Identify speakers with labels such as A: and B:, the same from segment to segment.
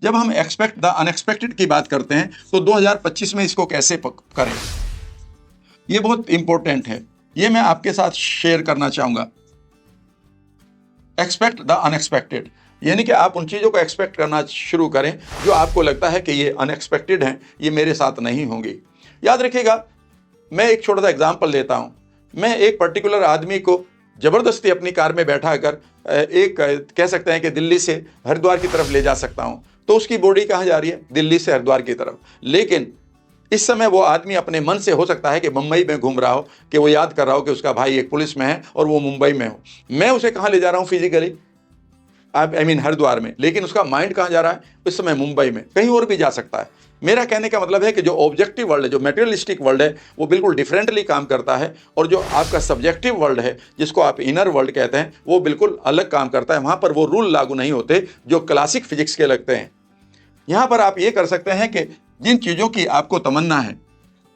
A: जब हम expect the unexpected की बात करते हैं तो 2025 में इसको कैसे करें, ये बहुत इंपॉर्टेंट है। ये मैं आपके साथ शेयर करना चाहूंगा। एक्सपेक्ट द अनएक्सपेक्टेड, यानी कि आप उन चीज़ों को एक्सपेक्ट करना शुरू करें जो आपको लगता है कि ये अनएक्सपेक्टेड हैं, ये मेरे साथ नहीं होंगी। याद रखिएगा, मैं एक छोटा सा एग्जाम्पल देता हूँ। मैं एक पर्टिकुलर आदमी को ज़बरदस्ती अपनी कार में बैठा कर एक कह सकते हैं कि दिल्ली से हरिद्वार की तरफ ले जा सकता हूँ। तो उसकी बॉडी कहाँ जा रही है? दिल्ली से हरिद्वार की तरफ। लेकिन इस समय वो आदमी अपने मन से हो सकता है कि मुंबई में घूम रहा हो, कि वो याद कर रहा हो कि उसका भाई एक पुलिस में है और वो मुंबई में हो। मैं उसे कहाँ ले जा रहा हूँ फिजिकली? आई मीन हरिद्वार में, लेकिन उसका माइंड कहाँ जा रहा है इस समय? मुंबई में। कहीं और भी जा सकता है। मेरा कहने का मतलब है कि जो ऑब्जेक्टिव वर्ल्ड है, जो मटेरियलिस्टिक वर्ल्ड है, वो बिल्कुल डिफरेंटली काम करता है, और जो आपका सब्जेक्टिव वर्ल्ड है, जिसको आप इनर वर्ल्ड कहते हैं, वो बिल्कुल अलग काम करता है। वहाँ पर वो रूल लागू नहीं होते जो क्लासिक फिजिक्स के लगते हैं। यहाँ पर आप ये कर सकते हैं कि जिन चीज़ों की आपको तमन्ना है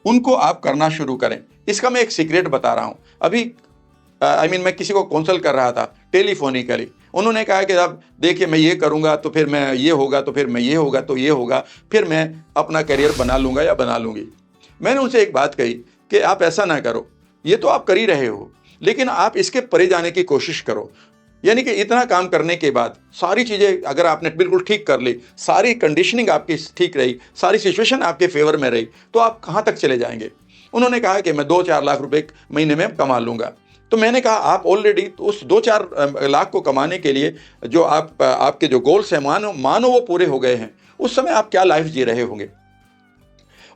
A: उनको आप करना शुरू करें। इसका मैं एक सीक्रेट बता रहा हूँ। अभी मैं किसी को काउंसल कर रहा था टेलीफोनिकली। उन्होंने कहा कि अब देखिए, मैं ये करूँगा तो फिर मैं ये होगा, तो फिर मैं ये होगा, तो ये होगा, फिर मैं अपना करियर बना लूँगा या बना लूँगी। मैंने उनसे एक बात कही कि आप ऐसा ना करो, ये तो आप कर ही रहे हो, लेकिन आप इसके परे जाने की कोशिश करो। यानी कि इतना काम करने के बाद सारी चीज़ें अगर आपने बिल्कुल ठीक कर ली, सारी कंडीशनिंग आपकी ठीक रही, सारी सिचुएशन आपके फेवर में रही, तो आप कहाँ तक चले जाएंगे? उन्होंने कहा कि मैं 2-4 लाख रुपए महीने में कमा लूँगा। तो मैंने कहा आप ऑलरेडी उस 2-4 लाख को कमाने के लिए जो आपके जो गोल्स हैं, मानो वो पूरे हो गए हैं, उस समय आप क्या लाइफ जी रहे होंगे?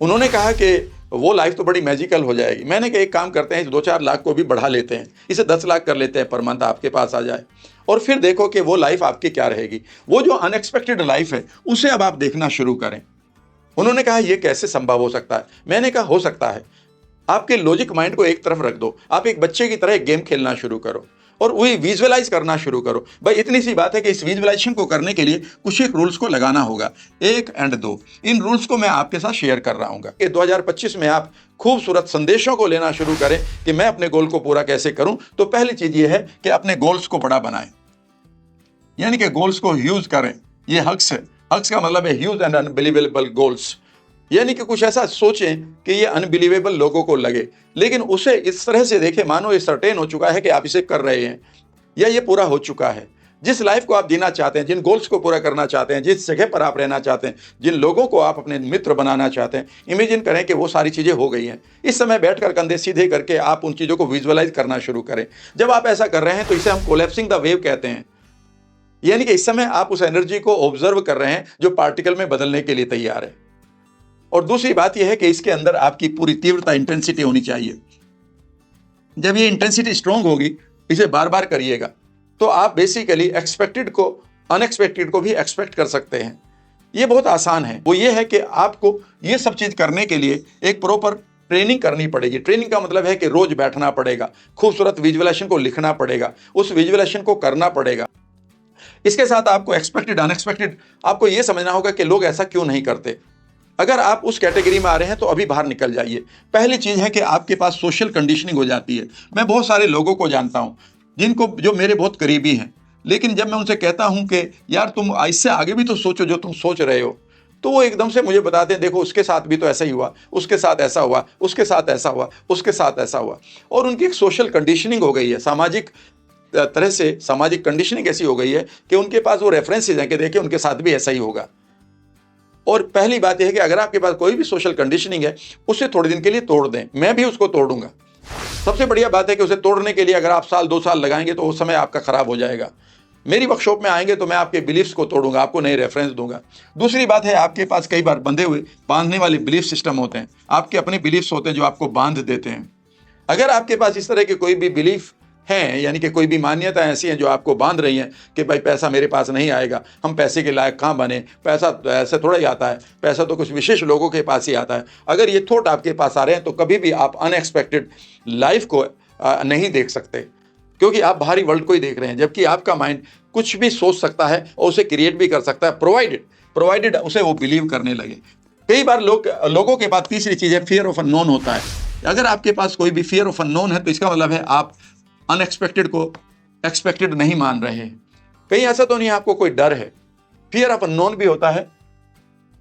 A: उन्होंने कहा कि वो लाइफ तो बड़ी मैजिकल हो जाएगी। मैंने कहा एक काम करते हैं, इस 2-4 लाख को भी बढ़ा लेते हैं, इसे 10 लाख कर लेते हैं पर मंथ आपके पास आ जाए, और फिर देखो कि वो लाइफ आपकी क्या रहेगी। वो जो अनएक्सपेक्टेड लाइफ है उसे अब आप देखना शुरू करें। उन्होंने कहा ये कैसे संभव हो सकता है? मैंने कहा हो सकता है। आपके लॉजिक माइंड को एक तरफ रख दो, आप एक बच्चे की तरह एक गेम खेलना शुरू करो और वही विजुअलाइज करना शुरू करो। भाई इतनी सी बात है कि इस विजुअलाइजेशन को करने के लिए कुछ एक रूल्स को लगाना होगा, 1 और 2। इन रूल्स को मैं आपके साथ शेयर कर रहा हूँ कि 2025 में आप खूबसूरत संदेशों को लेना शुरू करें कि मैं अपने गोल को पूरा कैसे करूं। तो पहली चीज ये है कि अपने गोल्स को बड़ा बनाएं, यानी कि गोल्स को ह्यूज करें। ये हक्स है, हक्स का मतलब है ह्यूज एंड अनबिलीवेबल गोल्स, यानी कि कुछ ऐसा सोचें कि ये अनबिलीवेबल लोगों को लगे, लेकिन उसे इस तरह से देखें मानो ये सर्टेन हो चुका है कि आप इसे कर रहे हैं या ये पूरा हो चुका है। जिस लाइफ को आप जीना चाहते हैं, जिन गोल्स को पूरा करना चाहते हैं, जिस जगह पर आप रहना चाहते हैं, जिन लोगों को आप अपने मित्र बनाना चाहते हैं, इमेजिन करें कि वो सारी चीज़ें हो गई हैं। इस समय बैठकर कंधे सीधे करके आप उन चीज़ों को विजुअलाइज करना शुरू करें। जब आप ऐसा कर रहे हैं तो इसे हम कोलैप्सिंग द वेव कहते हैं, यानी कि इस समय आप उस एनर्जी को ऑब्जर्व कर रहे हैं जो पार्टिकल में बदलने के लिए तैयार है। और दूसरी बात यह है कि इसके अंदर आपकी पूरी तीव्रता, इंटेंसिटी होनी चाहिए। जब ये इंटेंसिटी स्ट्रांग होगी, इसे बार बार करिएगा, तो आप बेसिकली एक्सपेक्टेड को, अनएक्सपेक्टेड को भी एक्सपेक्ट कर सकते हैं। ये बहुत आसान है। वो ये है कि आपको ये सब चीज़ करने के लिए एक प्रॉपर ट्रेनिंग करनी पड़ेगी। ट्रेनिंग का मतलब है कि रोज बैठना पड़ेगा, खूबसूरत विजुअलाइजेशन को लिखना पड़ेगा, उस विजुअलाइजेशन को करना पड़ेगा। इसके साथ आपको एक्सपेक्टेड, अनएक्सपेक्टेड, आपको ये समझना होगा कि लोग ऐसा क्यों नहीं करते। अगर आप उस कैटेगरी में आ रहे हैं तो अभी बाहर निकल जाइए। पहली चीज़ है कि आपके पास सोशल कंडीशनिंग हो जाती है। मैं बहुत सारे लोगों को जानता हूं जिनको, जो मेरे बहुत करीबी हैं, लेकिन जब मैं उनसे कहता हूं कि यार तुम इससे आगे भी तो सोचो जो तुम सोच रहे हो, तो वो एकदम से मुझे बताते हैं देखो उसके साथ भी तो ऐसा ही हुआ, उसके साथ ऐसा हुआ, उसके साथ ऐसा हुआ, उसके साथ ऐसा हुआ। और उनकी एक सोशल कंडीशनिंग हो गई है, सामाजिक तरह से सामाजिक कंडीशनिंग ऐसी हो गई है कि उनके पास वो रेफरेंसेज हैं कि देखिए उनके साथ भी ऐसा ही होगा। और पहली बात यह है कि अगर आपके पास कोई भी सोशल कंडीशनिंग है, उसे थोड़े दिन के लिए तोड़ दें। मैं भी उसको तोड़ूंगा। सबसे बढ़िया बात है कि उसे तोड़ने के लिए अगर आप 1-2 साल लगाएंगे तो उस समय आपका खराब हो जाएगा। मेरी वर्कशॉप में आएंगे तो मैं आपके बिलीफ्स को तोड़ूंगा, आपको नए रेफरेंस दूंगा। दूसरी बात है, आपके पास कई बार बंधे हुए, बांधने वाले बिलीफ सिस्टम होते हैं, आपके अपने बिलीफ्स होते हैं जो आपको बांध देते हैं। अगर आपके पास इस तरह के कोई भी बिलीफ हैं, यानी कि कोई भी मान्यता ऐसी हैं जो आपको बांध रही हैं कि भाई पैसा मेरे पास नहीं आएगा, हम पैसे के लायक कहाँ बने, पैसा तो ऐसे थोड़ा ही आता है, पैसा तो कुछ विशेष लोगों के पास ही आता है। अगर ये थॉट आपके पास आ रहे हैं तो कभी भी आप अनएक्सपेक्टेड लाइफ को नहीं देख सकते, क्योंकि आप बाहरी वर्ल्ड को ही देख रहे हैं, जबकि आपका माइंड कुछ भी सोच सकता है और उसे क्रिएट भी कर सकता है, प्रोवाइडेड उसे वो बिलीव करने लगे। कई बार लोगों के पास तीसरी चीज़ है, फियर ऑफ अननोन होता है। अगर आपके पास कोई भी फियर ऑफ अननोन है तो इसका मतलब है आप अनएक्सपेक्टेड को एक्सपेक्टेड नहीं मान रहे हैं। कहीं ऐसा तो नहीं आपको कोई डर है। फियर ऑफ अननोन भी होता है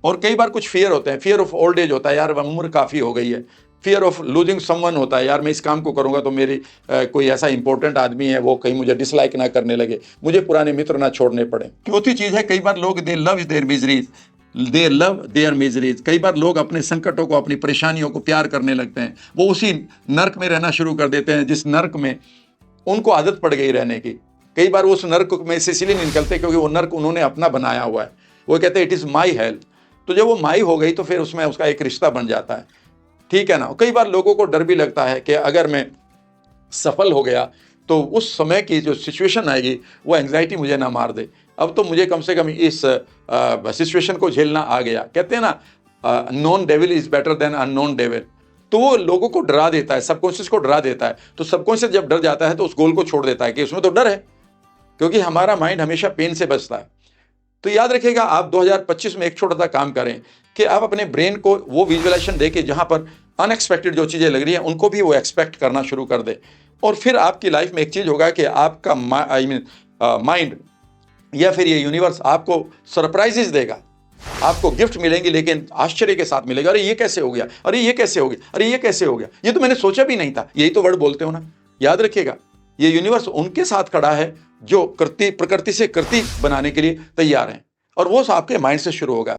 A: और कई बार कुछ फियर होते हैं, फियर ऑफ ओल्ड एज होता है, यार उम्र काफ़ी हो गई है। फियर ऑफ लूजिंग समवन होता है, यार मैं इस काम को करूंगा तो मेरी कोई ऐसा इंपॉर्टेंट आदमी है वो कहीं मुझे डिसलाइक ना करने लगे, मुझे पुराने मित्र ना छोड़ने पड़े। चौथी चीज़ है, कई बार लोग they love their miseries, they love their miseries. कई बार लोग अपने संकटों को, अपनी परेशानियों को प्यार करने लगते हैं। वो उसी नर्क में रहना शुरू कर देते हैं जिस नर्क में उनको आदत पड़ गई रहने की। कई बार वो उस नर्क में से इसलिए नहीं निकलते क्योंकि वो नर्क उन्होंने अपना बनाया हुआ है। वो कहते हैं इट इज़ माई हेल्थ। तो जब वो माई हो गई तो फिर उसमें उसका एक रिश्ता बन जाता है, ठीक है ना। कई बार लोगों को डर भी लगता है कि अगर मैं सफल हो गया तो उस समय की जो सिचुएशन आएगी वो एंग्जाइटी मुझे ना मार दे, अब तो मुझे कम से कम इस सिचुएशन को झेलना आ गया। कहते हैं ना, non devil is better than unknown devil. तो वो लोगों को डरा देता है, सबकॉन्शियस को डरा देता है। तो सबकॉन्शियस जब डर जाता है तो उस गोल को छोड़ देता है कि उसमें तो डर है, क्योंकि हमारा माइंड हमेशा पेन से बचता है। तो याद रखिएगा, आप 2025 में एक छोटा सा काम करें कि आप अपने ब्रेन को वो विजुअलाइजेशन दे के जहाँ पर अनएक्सपेक्टेड जो चीज़ें लग रही हैं उनको भी वो एक्सपेक्ट करना शुरू कर दे। और फिर आपकी लाइफ में एक चीज़ होगा कि आपका माइंड या फिर ये यूनिवर्स आपको सरप्राइजेस देगा, आपको गिफ्ट मिलेंगे, लेकिन आश्चर्य के साथ मिलेगा। अरे ये कैसे हो गया, अरे ये कैसे हो गया, अरे ये कैसे हो गया, ये तो मैंने सोचा भी नहीं था। यही तो वर्ड बोलते हो ना। याद रखिएगा, ये यूनिवर्स उनके साथ खड़ा है जो प्रकृति से कृति बनाने के लिए तैयार हैं, और वो आपके माइंड से शुरू होगा।